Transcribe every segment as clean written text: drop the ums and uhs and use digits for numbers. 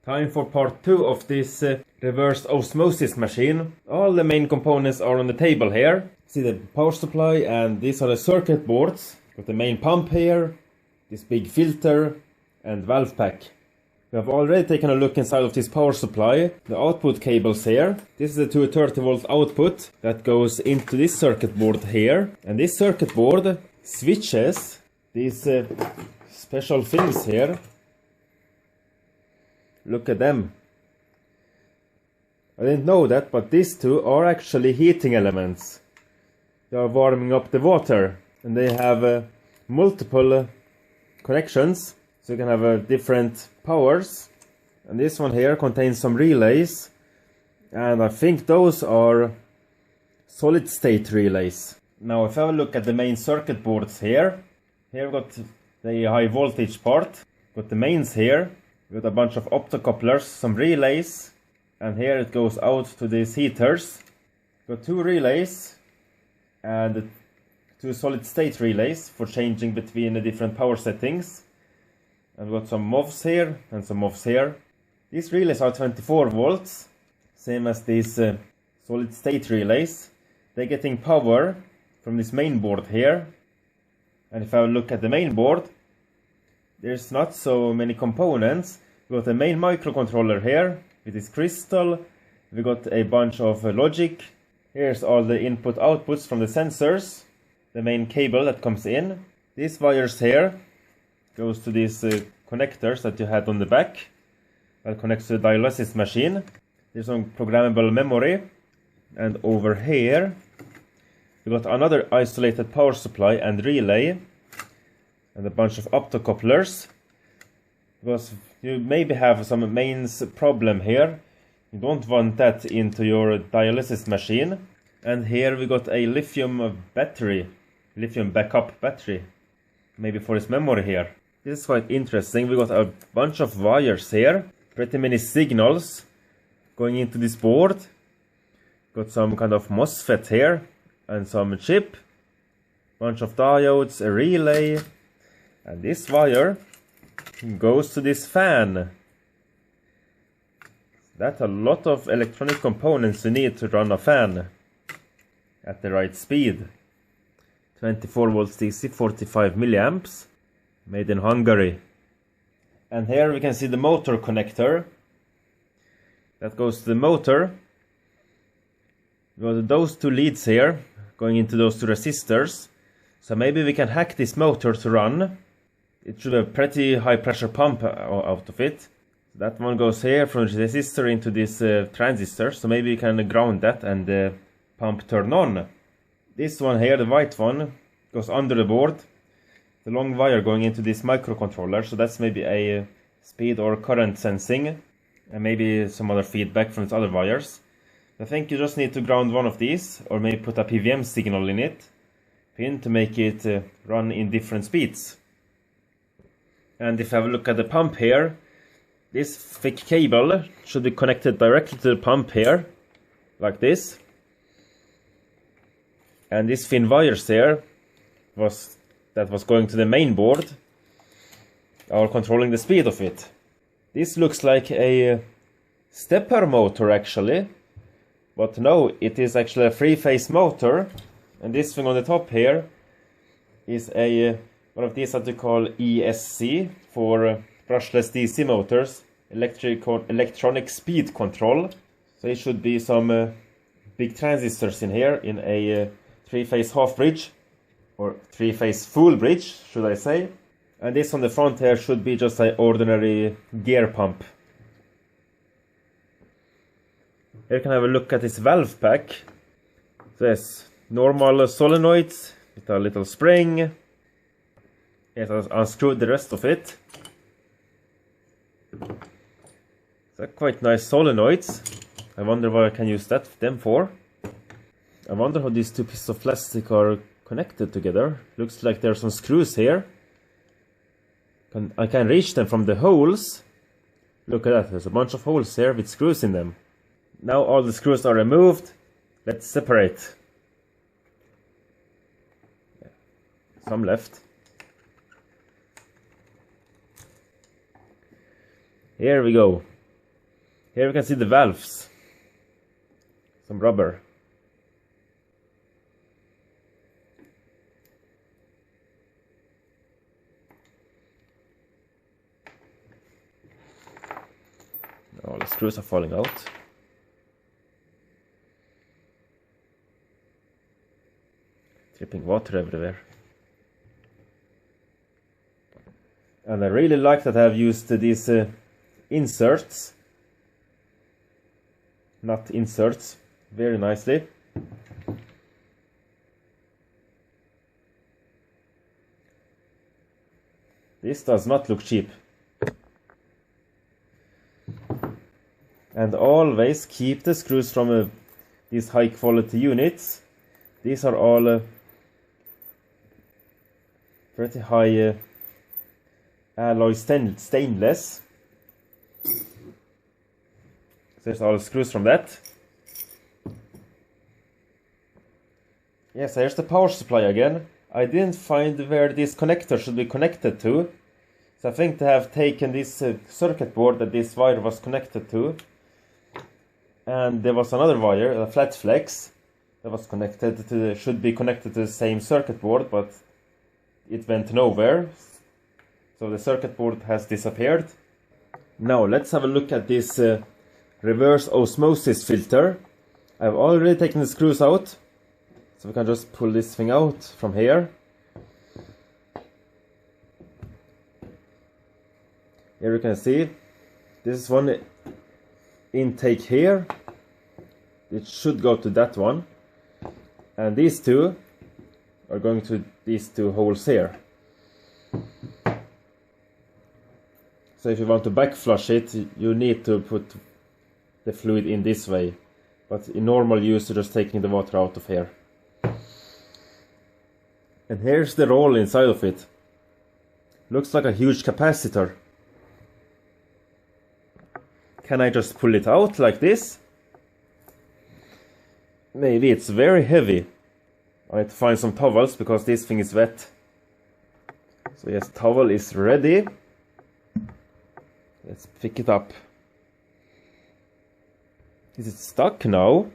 Time for part 2 of this reverse osmosis machine. All the main components are on the table here. See the power supply, and these are the circuit boards. Got the main pump here, this big filter and valve pack. We have already taken a look inside of this power supply. The output cables here. This is the 230 volt output that goes into this circuit board here. And this circuit board switches these special things here. Look at them. I didn't know that, but these two are actually heating elements. They are warming up the water, and they have multiple connections, so you can have different powers. And this one here contains some relays, and I think those are solid state relays. Now if I have a look at the main circuit boards here, we've got the high voltage part, got the mains here. We've got a bunch of optocouplers, some relays, and here it goes out to these heaters. Got two relays and two solid state relays for changing between the different power settings. And we've got some MOVs here and some MOVs here. These relays are 24 volts, same as these solid state relays. They're getting power from this main board here. And if I look at the main board, there's not so many components. We got the main microcontroller here with this crystal. We got a bunch of logic. Here's all the input outputs from the sensors. The main cable that comes in. These wires here goes to these connectors that you had on the back. That connects to the dialysis machine. There's some programmable memory. And over here we got another isolated power supply and relay. And a bunch of optocouplers, because you maybe have some mains problem here. You don't want that into your dialysis machine. And here we got a lithium battery, lithium backup battery, maybe for this memory here. This is quite interesting. We got a bunch of wires here, pretty many signals going into this board. Got some kind of MOSFET here and some chip, bunch of diodes, a relay. And this wire goes to this fan. That's a lot of electronic components you need to run a fan at the right speed. 24 volts DC, 45 milliamps, made in Hungary. And here we can see the motor connector that goes to the motor. We got those two leads here going into those two resistors. So maybe we can hack this motor to run. It should have a pretty high pressure pump out of it. That one goes here from the resistor into this transistor, so maybe you can ground that and the pump turn on. This one here, the white one, goes under the board. The long wire going into this microcontroller, so that's maybe a speed or current sensing, and maybe some other feedback from its other wires. I think you just need to ground one of these, or maybe put a PWM signal in it, pin to make it run in different speeds. And if I have a look at the pump here, this thick cable should be connected directly to the pump here, like this. And these thin wires here that was going to the main board are controlling the speed of it. This looks like a stepper motor actually, but no, it is actually a three-phase motor. And this thing on the top here is a one of these that we call ESC for brushless DC motors, electronic speed control. So it should be some big transistors in here in a three-phase half bridge, or three-phase full bridge, should I say. And this on the front here should be just an ordinary gear pump. Here you can have a look at this valve pack. So yes, normal solenoids with a little spring. Yes, I'll unscrew the rest of it. They're quite nice solenoids. I wonder what I can use them for. I wonder how these two pieces of plastic are connected together. Looks like there are some screws here. I can reach them from the holes. Look at that, there's a bunch of holes here with screws in them. Now all the screws are removed. Let's separate. Some left. Here we go. Here we can see the valves. Some rubber. All the screws are falling out. Dripping water everywhere. And I really like that I have used these inserts. Not inserts. Very nicely. This does not look cheap. And always keep the screws from these high quality units. These are all pretty high alloy stainless. So there's all the screws from that. Yes, here's the power supply again. I didn't find where this connector should be connected to. So I think they have taken this circuit board that this wire was connected to. And there was another wire, a flat flex, that was connected to should be connected to the same circuit board, but it went nowhere. So the circuit board has disappeared. Now let's have a look at this reverse osmosis filter. I've already taken the screws out, so we can just pull this thing out from here. Here you can see this is one intake here. It should go to that one, and these two are going to these two holes here. So if you want to back flush it, you need to put the fluid in this way, but in normal use you're just taking the water out of here. And here's the roll inside of it. Looks like a huge capacitor. Can I just pull it out like this? Maybe it's very heavy. I need to find some towels because this thing is wet. So yes, towel is ready. Let's pick it up. Is it stuck now?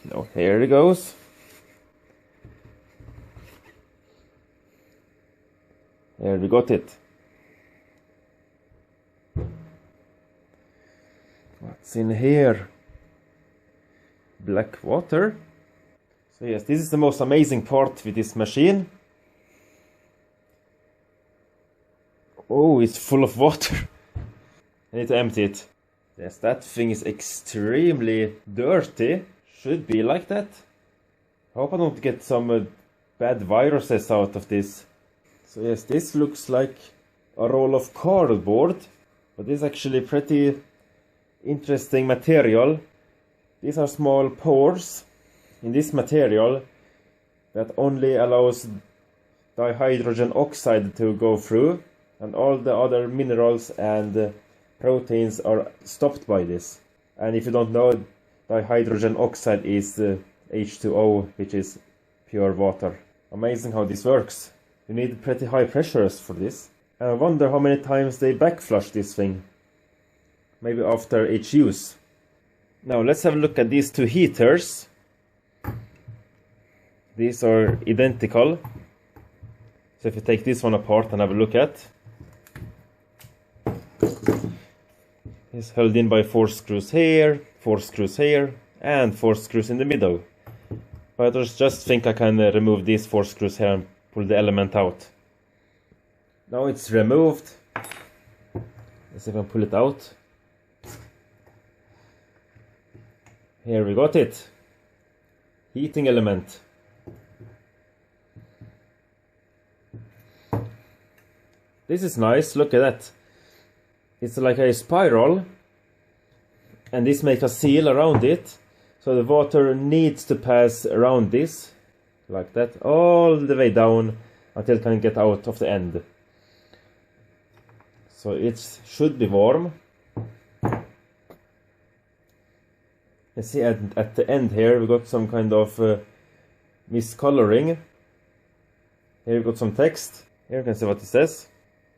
No, here it goes. There we got it. What's in here? Black water. So yes, this is the most amazing part with this machine. Oh, it's full of water. I need to empty it. Yes, that thing is extremely dirty. Should be like that. I hope I don't get some bad viruses out of this. So yes, this looks like a roll of cardboard, but this is actually pretty interesting material. These are small pores in this material that only allows dihydrogen oxide to go through, and all the other minerals and proteins are stopped by this. And if you don't know, dihydrogen oxide is H2O, which is pure water. Amazing how this works. You need pretty high pressures for this. And I wonder how many times they backflush this thing. Maybe after each use. Now let's have a look at these two heaters. These are identical. So if you take this one apart and have a look at, it's held in by 4 screws here, 4 screws here, and 4 screws in the middle. But I just think I can remove these 4 screws here and pull the element out. Now it's removed. Let's see if I can pull it out. Here we got it. Heating element. This is nice, look at that. It's like a spiral, and this makes a seal around it, so the water needs to pass around this, like that, all the way down until it can get out of the end. So it should be warm. You see at the end here we got some kind of miscoloring. Here we got some text. Here you can see what it says.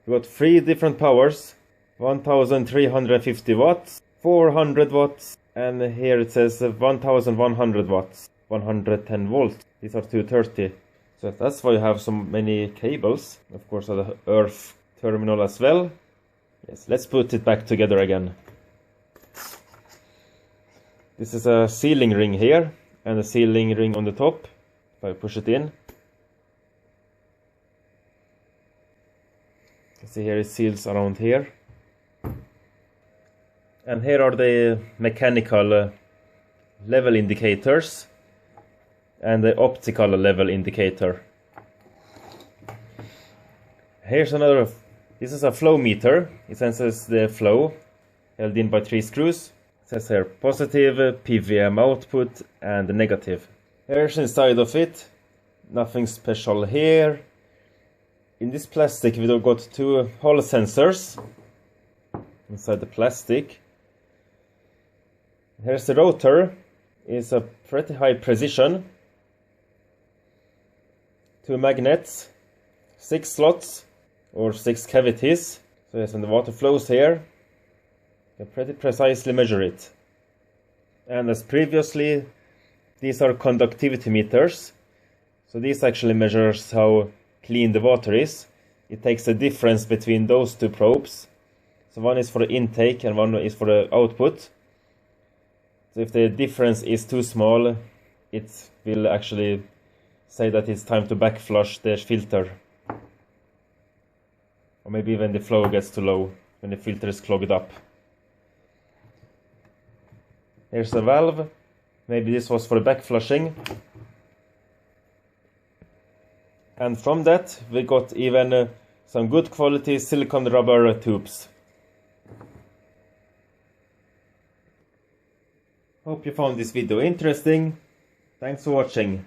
We got 3 different powers. 1350 watts, 400 watts, and here it says 1100 watts, 110 volts. These are 230. So that's why you have so many cables. Of course, the earth terminal as well. Yes, let's put it back together again. This is a sealing ring here, and a sealing ring on the top. If I push it in, you see here it seals around here. And here are the mechanical level indicators and the optical level indicator. Here's another. This is a flow meter. It senses the flow held in by 3 screws. It says here positive PVM output and negative. Here's inside of it. Nothing special here. In this plastic we've got 2 Hall sensors inside the plastic. Here's the rotor. It's a pretty high precision. 2 magnets, 6 slots or 6 cavities. So yes, when the water flows here, you can pretty precisely measure it. And as previously, these are conductivity meters. So this actually measures how clean the water is. It takes the difference between those 2 probes. So one is for the intake and one is for the output. So if the difference is too small, it will actually say that it's time to backflush the filter. Or maybe when the flow gets too low, when the filter is clogged up. Here's a valve. Maybe this was for the backflushing. And from that we got even some good quality silicone rubber tubes. Hope you found this video interesting. Thanks for watching.